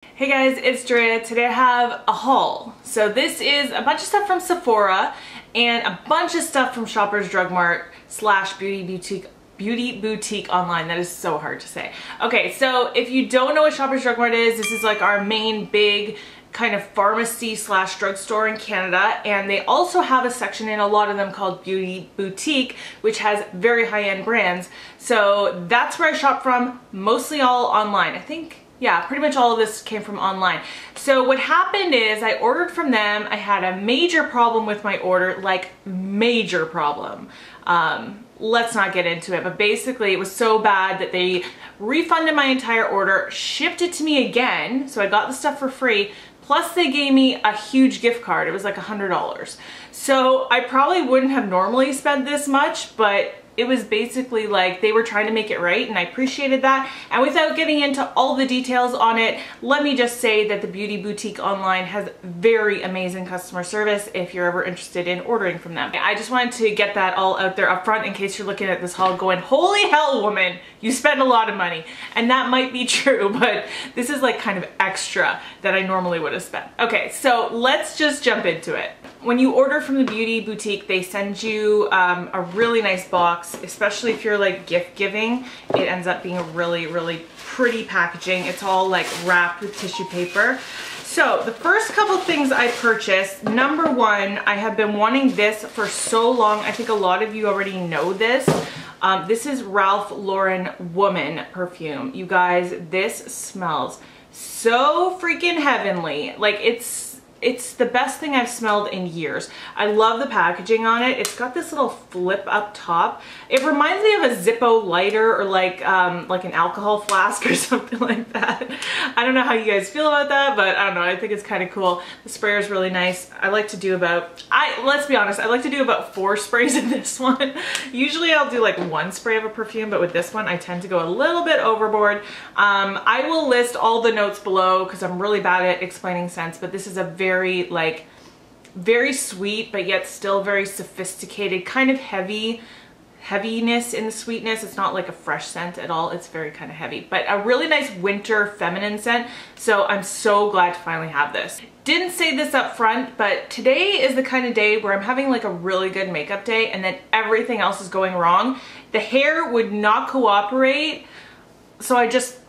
Hey guys, it's Drea. Today I have a haul. So this is a bunch of stuff from Sephora and a bunch of stuff from Shoppers Drug Mart / Beauty Boutique online. That is so hard to say. Okay, so if you don't know what Shoppers Drug Mart is, this is like our main big kind of pharmacy / drugstore in Canada, and they also have a section in a lot of them called Beauty Boutique, which has very high-end brands. So that's where I shop from, mostly all online. I think, yeah, pretty much all of this came from online. So what happened is I ordered from them. I had a major problem with my order, like major problem. Let's not get into it, but basically it was so bad that they refunded my entire order, shipped it to me again, so I got the stuff for free, plus they gave me a huge gift card. It was like $100. So I probably wouldn't have normally spent this much, but it was basically like they were trying to make it right, and I appreciated that. And without getting into all the details on it, let me just say that the Beauty Boutique online has very amazing customer service if you're ever interested in ordering from them. I just wanted to get that all out there up front in case you're looking at this haul going, holy hell, woman, you spend a lot of money. And that might be true, but this is like kind of extra that I normally would have spent. Okay, so let's just jump into it. When you order from the Beauty Boutique, they send you a really nice box, especially if you're like gift giving. It ends up being a really, really pretty packaging. It's all like wrapped with tissue paper. So the first couple things I purchased, number one, I have been wanting this for so long. I think a lot of you already know this. This is Ralph Lauren Woman perfume. You guys, this smells so freaking heavenly. Like it's the best thing I've smelled in years. I love the packaging on it. It's got this little flip up top. It reminds me of a Zippo lighter or like an alcohol flask or something like that. I don't know how you guys feel about that, but I don't know. I think it's kind of cool. The sprayer is really nice. I like to do about, let's be honest, I like to do about 4 sprays in this one. Usually I'll do like 1 spray of a perfume, but with this one I tend to go a little bit overboard. I will list all the notes below because I'm really bad at explaining scents, but this is a very sweet but yet still very sophisticated, kind of heaviness in the sweetness. It's not like a fresh scent at all. It's very kind of heavy, but a really nice winter feminine scent. So I'm so glad to finally have this. Didn't say this up front, but today is the kind of day where I'm having like a really good makeup day and then everything else is going wrong. The hair would not cooperate, so I just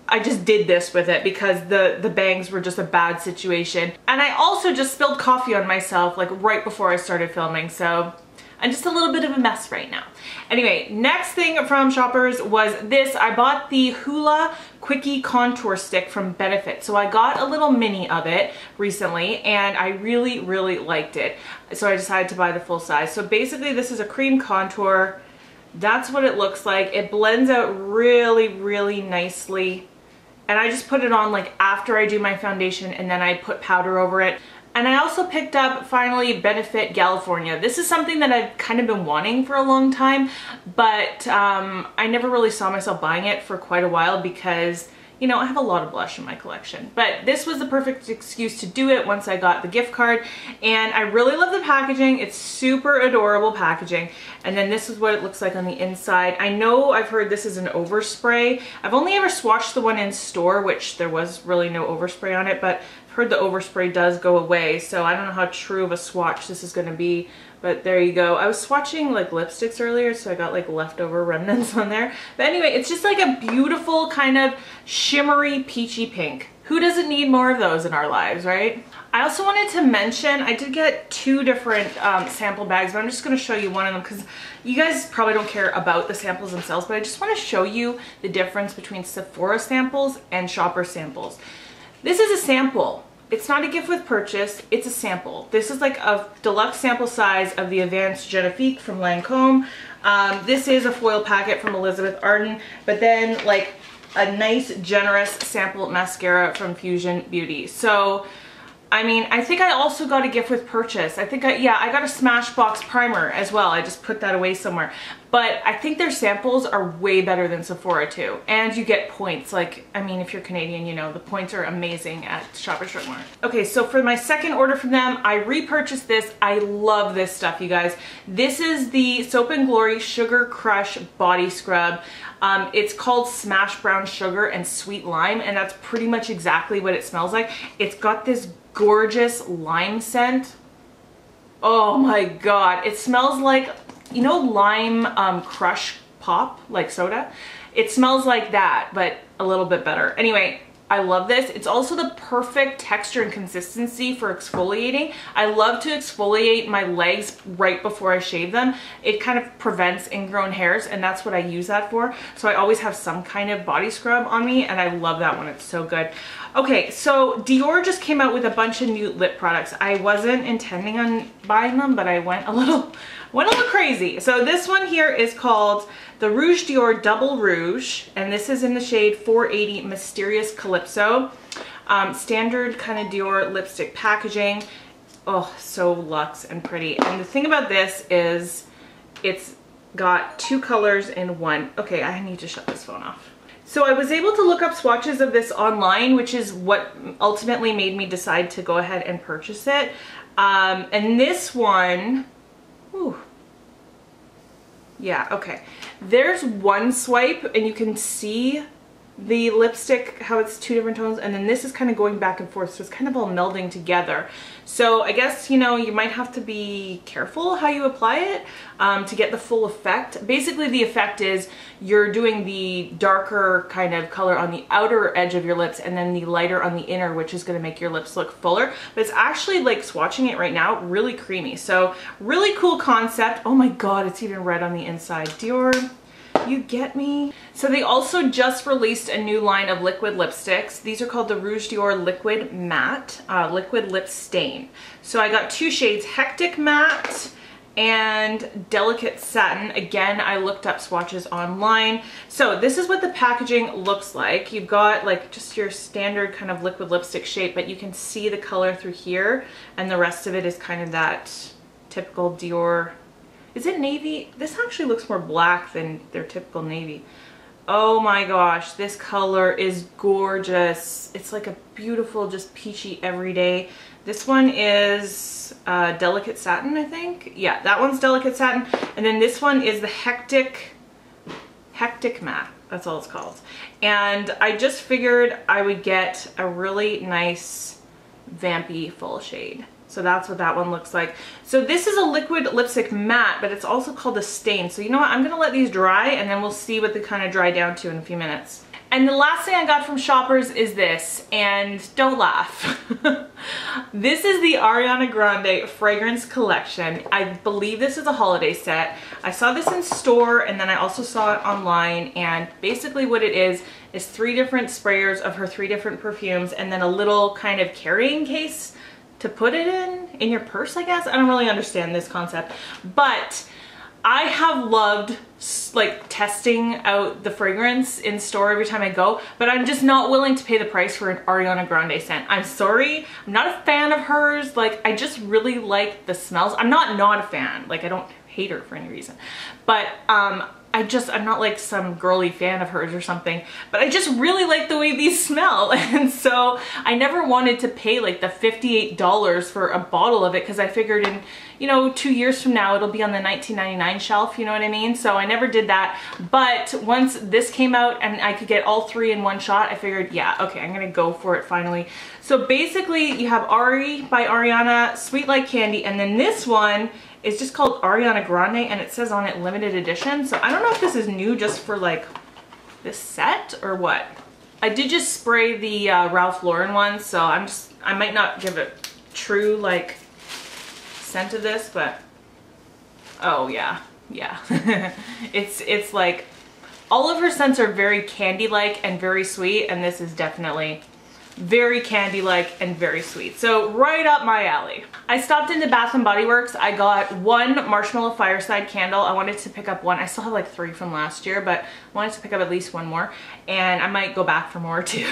did this with it because the bangs were just a bad situation. And I also just spilled coffee on myself like right before I started filming, so I'm just a little bit of a mess right now. Anyway, next thing from Shoppers was this. I bought the Hoola Quickie contour stick from Benefit. So I got a little mini of it recently and I really, really liked it. So I decided to buy the full size. So basically this is a cream contour. That's what it looks like. It blends out really, really nicely. And I just put it on like after I do my foundation and then I put powder over it. And I also picked up finally Benefit California. This is something that I've kind of been wanting for a long time, but I never really saw myself buying it for quite a while because, you know, I have a lot of blush in my collection. But this was the perfect excuse to do it once I got the gift card. And I really love the packaging. It's super adorable packaging. And then this is what it looks like on the inside. I know I've heard this is an overspray. I've only ever swatched the one in store, which there was really no overspray on it, but I've heard the overspray does go away. So I don't know how true of a swatch this is gonna be, but there you go. I was swatching like lipsticks earlier, so I got like leftover remnants on there. But anyway, it's just like a beautiful kind of shimmery peachy pink. Who doesn't need more of those in our lives, right? I also wanted to mention, I did get 2 different sample bags, but I'm just gonna show you one of them because you guys probably don't care about the samples themselves, but I just wanna show you the difference between Sephora samples and Shopper samples. This is a sample. It's not a gift with purchase, it's a sample. This is like a deluxe sample size of the Advanced Genifique from Lancome. This is a foil packet from Elizabeth Arden, but then like a nice generous sample mascara from Fusion Beauty. So, I mean, I think I also got a gift with purchase. I think I got a Smashbox primer as well. I just put that away somewhere. but I think their samples are way better than Sephora too. And you get points. Like, I mean, if you're Canadian, you know, the points are amazing at Shoppers Drug Mart. Okay, so for my second order from them, I repurchased this. I love this stuff, you guys. This is the Soap & Glory Sugar Crush Body Scrub. It's called Smash Brown Sugar and Sweet Lime, and that's pretty much exactly what it smells like. It's got this gorgeous lime scent. Oh my God, it smells like, you know, lime crush pop, like soda? It smells like that, but a little bit better. Anyway, I love this. It's also the perfect texture and consistency for exfoliating. I love to exfoliate my legs right before I shave them. It kind of prevents ingrown hairs, and that's what I use that for. So I always have some kind of body scrub on me, and I love that one. It's so good. Okay, so Dior just came out with a bunch of new lip products. I wasn't intending on buying them, but I went a little crazy. So this one here is called the Rouge Dior Double Rouge, and this is in the shade 480 Mysterious Calypso. Standard kind of Dior lipstick packaging. Oh, so luxe and pretty. And the thing about this is it's got two colors in one. Okay, I need to shut this phone off. So I was able to look up swatches of this online, which is what ultimately made me decide to go ahead and purchase it. And this one, ooh, yeah, okay. There's one swipe and you can see the lipstick, how it's two different tones, and then this is kind of going back and forth, so it's kind of all melding together. So I guess, you know, you might have to be careful how you apply it to get the full effect. Basically the effect is you're doing the darker kind of color on the outer edge of your lips and then the lighter on the inner, which is going to make your lips look fuller. But it's actually, like, swatching it right now, really creamy. So really cool concept. Oh my God, it's even red on the inside. Dior, you get me? So they also just released a new line of liquid lipsticks. These are called the Rouge Dior Liquid Matte, Liquid Lip Stain. So I got two shades, Hectic Matte and Delicate Satin. Again, I looked up swatches online. So this is what the packaging looks like. You've got like just your standard kind of liquid lipstick shape, but you can see the color through here, and the rest of it is kind of that typical Dior. Is it navy? This actually looks more black than their typical navy. Oh my gosh, this color is gorgeous. It's like a beautiful, just peachy everyday. This one is Delicate Satin, I think. Yeah, that one's Delicate Satin. And then this one is the Hectic Matte. That's all it's called. And I just figured I would get a really nice vampy full shade. So that's what that one looks like. So this is a liquid lipstick matte, but it's also called a stain. So you know what, I'm gonna let these dry and then we'll see what they kind of dry down to in a few minutes. And the last thing I got from Shoppers is this, and don't laugh. This is the Ariana Grande fragrance collection. I believe this is a holiday set. I saw this in store and then I also saw it online, and basically what it is 3 different sprayers of her 3 different perfumes and then a little kind of carrying case to put it in your purse, I guess. I don't really understand this concept, but I have loved like testing out the fragrance in store every time I go, but I'm just not willing to pay the price for an Ariana Grande scent. I'm sorry, I'm not a fan of hers. Like, I just really like the smells. I'm not a fan. Like, I don't hate her for any reason, but I'm not like some girly fan of hers or something, but I just really like the way these smell. And so I never wanted to pay like the $58 for a bottle of it, because I figured in, you know, 2 years from now it'll be on the $19.99 shelf, you know what I mean? So I never did that. But once this came out and I could get all 3 in one shot, I figured, yeah, okay, I'm gonna go for it finally. So basically you have Ari by Ariana, Sweet Like Candy, and then this one is just called Ariana Grande, and it says on it limited edition. So I don't know if this is new just for like this set or what. I did just spray the Ralph Lauren one, so I might not give it true like scent of this, but oh yeah. It's like all of her scents are very candy-like and very sweet, and this is definitely very candy-like and very sweet. So right up my alley. I stopped into Bath & Body Works. I got one Marshmallow Fireside candle. I wanted to pick up one. I still have like 3 from last year, but I wanted to pick up at least one more, and I might go back for more too.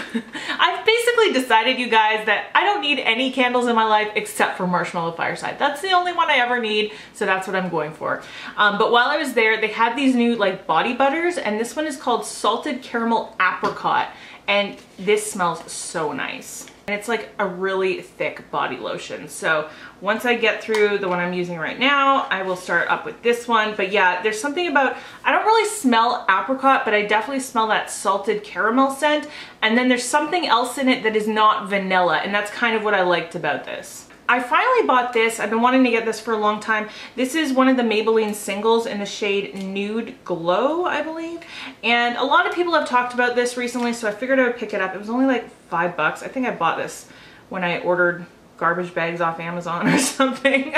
I've basically seriously decided, you guys, that I don't need any candles in my life except for Marshmallow Fireside. That's the only one I ever need, so that's what I'm going for. But while I was there, they had these new like body butters, and this one is called Salted Caramel Apricot, and this smells so nice. And it's like a really thick body lotion. So once I get through the one I'm using right now, I will start up with this one. But yeah, there's something about, I don't really smell apricot, but I definitely smell that salted caramel scent. And then there's something else in it that is not vanilla, and that's kind of what I liked about this. I finally bought this. I've been wanting to get this for a long time. This is one of the Maybelline singles in the shade Nude Glow, I believe. And a lot of people have talked about this recently, so I figured I would pick it up. It was only like $5. I think I bought this when I ordered garbage bags off Amazon or something.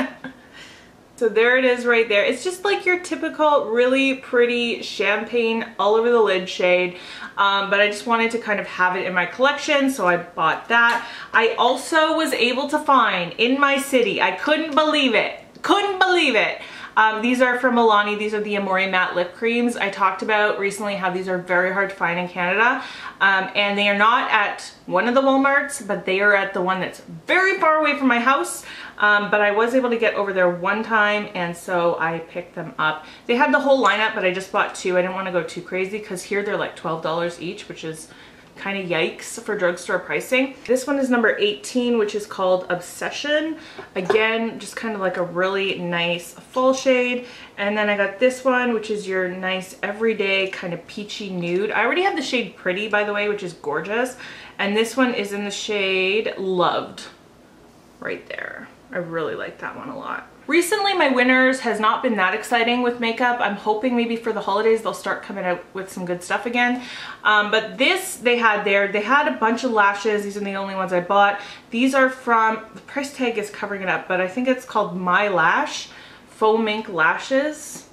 So there it is right there. It's just like your typical really pretty champagne all over the lid shade. But I just wanted to kind of have it in my collection, so I bought that. I also was able to find in my city, I couldn't believe it, these are from Milani. These are the Amore matte lip creams. I talked about recently how these are very hard to find in Canada, and they are not at one of the Walmarts, but they are at the one that's very far away from my house. But I was able to get over there one time, and so I picked them up. They had the whole lineup, but I just bought two. I didn't want to go too crazy because here they're like $12 each, which is kind of yikes for drugstore pricing. This one is number 18, which is called Obsession. Again, just kind of like a really nice fall shade. And then I got this one, which is your nice everyday kind of peachy nude. I already have the shade Pretty, by the way, which is gorgeous. And this one is in the shade Loved, right there. I really like that one a lot. Recently, my winters has not been that exciting with makeup. I'm hoping maybe for the holidays they'll start coming out with some good stuff again. But this they had there. They had a bunch of lashes. These are the only ones I bought. These are from, the price tag is covering it up, but I think it's called My Lash Faux Mink Lashes.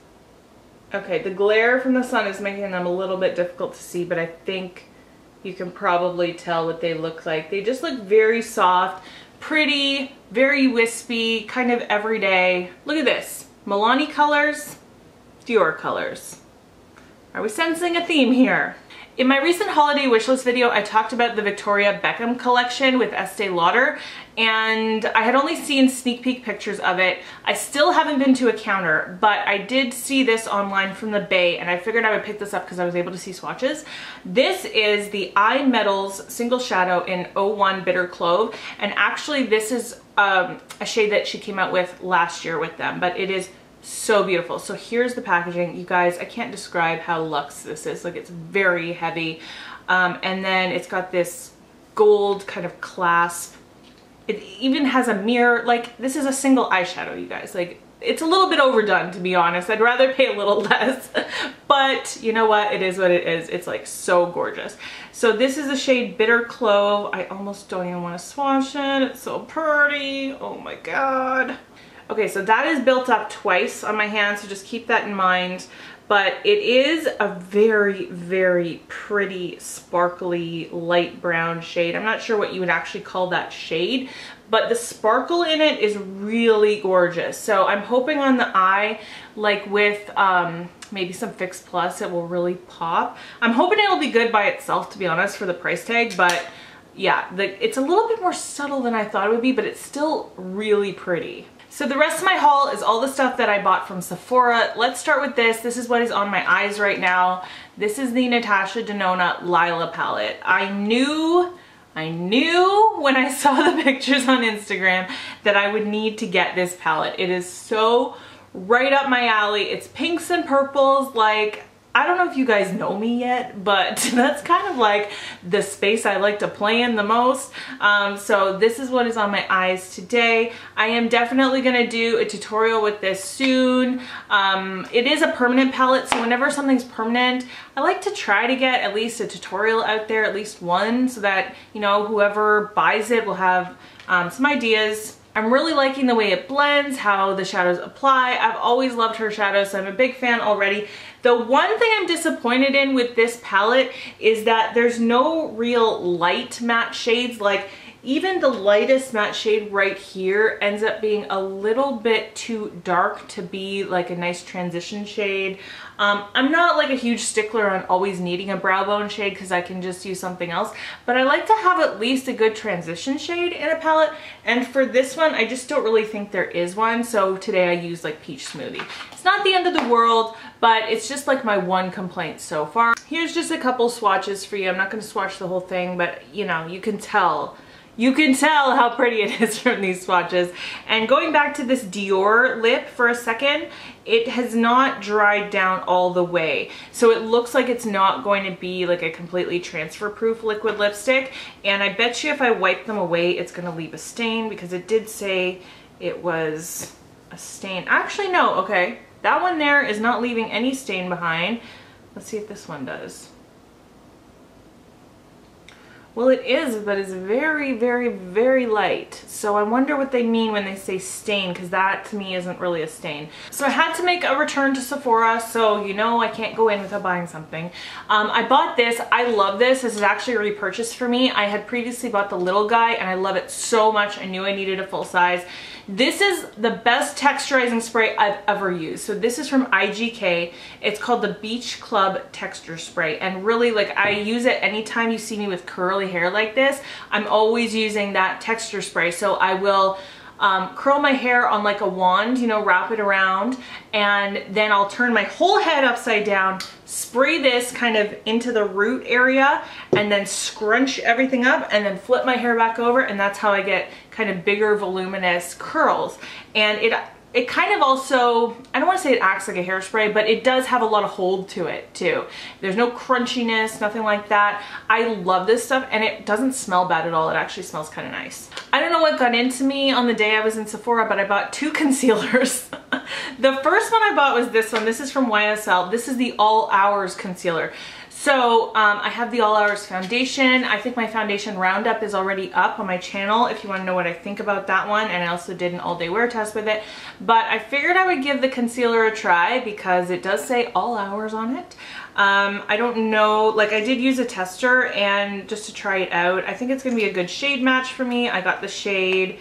Okay, the glare from the sun is making them a little bit difficult to see, but I think you can probably tell what they look like. They just look very soft, pretty, very wispy, kind of everyday. Look at this. Milani colors, Dior colors. Are we sensing a theme here? In my recent holiday wishlist video, I talked about the Victoria Beckham collection with Estee Lauder, and I had only seen sneak peek pictures of it. I still haven't been to a counter, but I did see this online from the Bay, and I figured I would pick this up because I was able to see swatches. This is the Eye Metals Single Shadow in 01 Bitter Clove, and actually this is a shade that she came out with last year with them, but it is so beautiful. So here's the packaging. You guys, I can't describe how luxe this is. Like, it's very heavy. And then it's got this gold kind of clasp. It even has a mirror. Like, this is a single eyeshadow, you guys. Like, it's a little bit overdone, to be honest. I'd rather pay a little less, but you know what? It is what it is. It's like so gorgeous. So this is the shade Bitter Clove. I almost don't even want to swatch it. It's so pretty. Oh my God. Okay, so that is built up twice on my hand, so just keep that in mind. But it is a very, very pretty, sparkly, light brown shade. I'm not sure what you would actually call that shade, but the sparkle in it is really gorgeous. So I'm hoping on the eye, like with maybe some Fix Plus, it will really pop. I'm hoping it'll be good by itself, to be honest, for the price tag, but yeah, it's a little bit more subtle than I thought it would be, but it's still really pretty. So the rest of my haul is all the stuff that I bought from Sephora. Let's start with this. This is what is on my eyes right now. This is the Natasha Denona Lila palette. I knew when I saw the pictures on Instagram that I would need to get this palette. It is so right up my alley. It's pinks and purples. Like, I don't know if you guys know me yet, but that's kind of like the space I like to play in the most. So this is what is on my eyes today. I am definitely going to do a tutorial with this soon. It is a permanent palette, so whenever something's permanent, I like to try to get at least a tutorial out there, at least one, so that, you know, whoever buys it will have some ideas. I'm really liking the way it blends, how the shadows apply. I've always loved her shadows, so I'm a big fan already. The one thing I'm disappointed in with this palette is that there's no real light matte shades. Like, even the lightest matte shade right here ends up being a little bit too dark to be like a nice transition shade. I'm not like a huge stickler on always needing a brow bone shade because I can just use something else, but I like to have at least a good transition shade in a palette, and for this one I just don't really think there is one, so today I used like Peach Smoothie. It's not the end of the world, but it's just like my one complaint so far. Here's just a couple swatches for you. I'm not going to swatch the whole thing, but you know, you can tell how pretty it is from these swatches. And going back to this Dior lip for a second, it has not dried down all the way. So it looks like it's not going to be like a completely transfer proof liquid lipstick. And I bet you if I wipe them away, it's gonna leave a stain, because it did say it was a stain. Actually, no, okay. That one there is not leaving any stain behind. Let's see if this one does. Well, it is, but it's very, very, very light. So I wonder what they mean when they say stain, because that to me isn't really a stain. So I had to make a return to Sephora, so you know I can't go in without buying something. I bought this. I love this. This is actually a repurchase for me. I had previously bought the little guy and I love it so much. I knew I needed a full size. This is the best texturizing spray I've ever used. So this is from IGK. It's called the Beach Club Texture Spray. And really, like, I use it anytime you see me with curly hair like this. I'm always using that texture spray. So I will curl my hair on like a wand, you know, wrap it around, and then I'll turn my whole head upside down, spray this kind of into the root area, and then scrunch everything up, and then flip my hair back over, and that's how I get kind of bigger, voluminous curls. And it kind of also, I don't want to say it acts like a hairspray, but it does have a lot of hold to it too. There's no crunchiness, nothing like that. I love this stuff, and it doesn't smell bad at all. It actually smells kind of nice. I don't know what got into me on the day I was in Sephora, but I bought two concealers. The first one I bought was this one. This is from YSL. This is the All Hours concealer. So I have the All Hours foundation. I think my foundation roundup is already up on my channel if you want to know what I think about that one, and I also did an all day wear test with it. But I figured I would give the concealer a try because it does say All Hours on it. I don't know, like I did use a tester and just to try it out. I think it's gonna be a good shade match for me. I got the shade,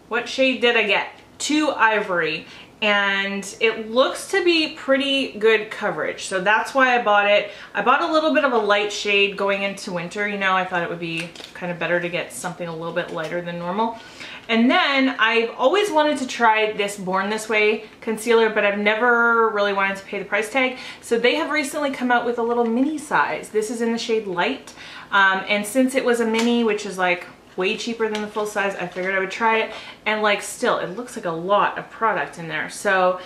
what shade did I get? 2 Ivory. And it looks to be pretty good coverage, so that's why I bought it. I bought a little bit of a light shade going into winter, you know. I thought it would be kind of better to get something a little bit lighter than normal. And then I've always wanted to try this Born This Way concealer, but I've never really wanted to pay the price tag. So they have recently come out with a little mini size. This is in the shade Light, and since it was a mini, which is like way cheaper than the full size, I figured I would try it. And like, still, it looks like a lot of product in there. So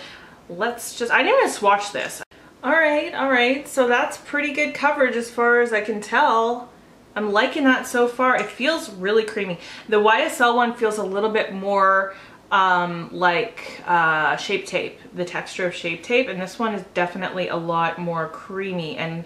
let's just, I didn't even swatch this. All right, so that's pretty good coverage as far as I can tell. I'm liking that so far. It feels really creamy. The YSL one feels a little bit more like Shape Tape, the texture of Shape Tape, and this one is definitely a lot more creamy and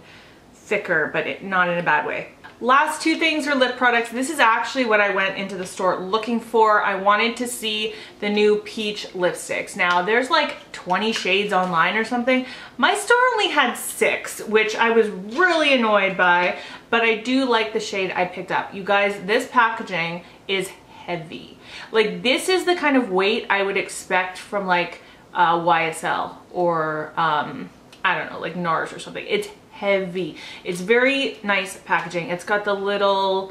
thicker, but not in a bad way. Last two things are lip products. This is actually what I went into the store looking for. I wanted to see the new peach lipsticks. Now there's like 20 shades online or something. My store only had 6, which I was really annoyed by, but I do like the shade I picked up. You guys, this packaging is heavy. Like, this is the kind of weight I would expect from like YSL or I don't know, like NARS or something. It's heavy. It's very nice packaging. It's got the little,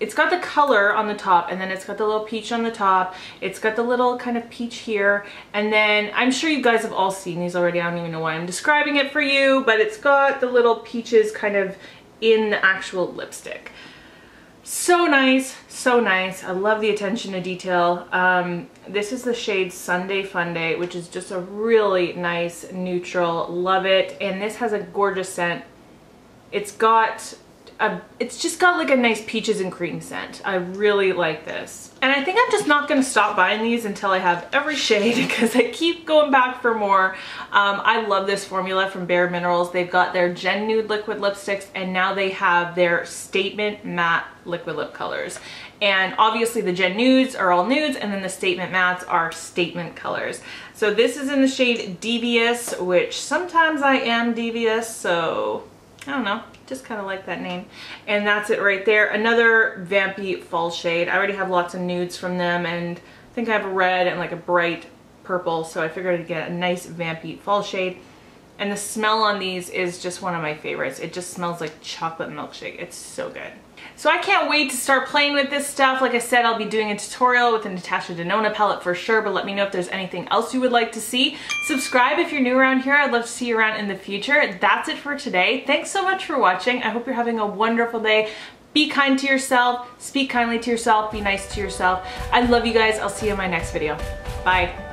it's got the color on the top, and then it's got the little peach on the top. It's got the little kind of peach here, and then I'm sure you guys have all seen these already. I don't even know why I'm describing it for you, but it's got the little peaches kind of in the actual lipstick. So nice, so nice. I love the attention to detail. This is the shade Sunday Funday, which is just a really nice neutral. Love it. And this has a gorgeous scent. It's just got like a nice peaches and cream scent. I really like this. And I think I'm just not going to stop buying these until I have every shade, because I keep going back for more. I love this formula from Bareminerals. They've got their Gen Nude liquid lipsticks, and now they have their Statement Matte liquid lip colors. And obviously the Gen Nudes are all nudes, and then the Statement Mattes are statement colors. So this is in the shade Devious, which sometimes I am devious, so I don't know. Just kind of like that name. And that's it right there. Another vampy fall shade. I already have lots of nudes from them, and I think I have a red and like a bright purple, so I figured I'd get a nice vampy fall shade. And the smell on these is just one of my favorites. It just smells like chocolate milkshake. It's so good. So I can't wait to start playing with this stuff. Like I said, I'll be doing a tutorial with the Natasha Nonna palette for sure, but let me know if there's anything else you would like to see. Subscribe if you're new around here. I'd love to see you around in the future. That's it for today. Thanks so much for watching. I hope you're having a wonderful day. Be kind to yourself, speak kindly to yourself, be nice to yourself. I love you guys. I'll see you in my next video. Bye.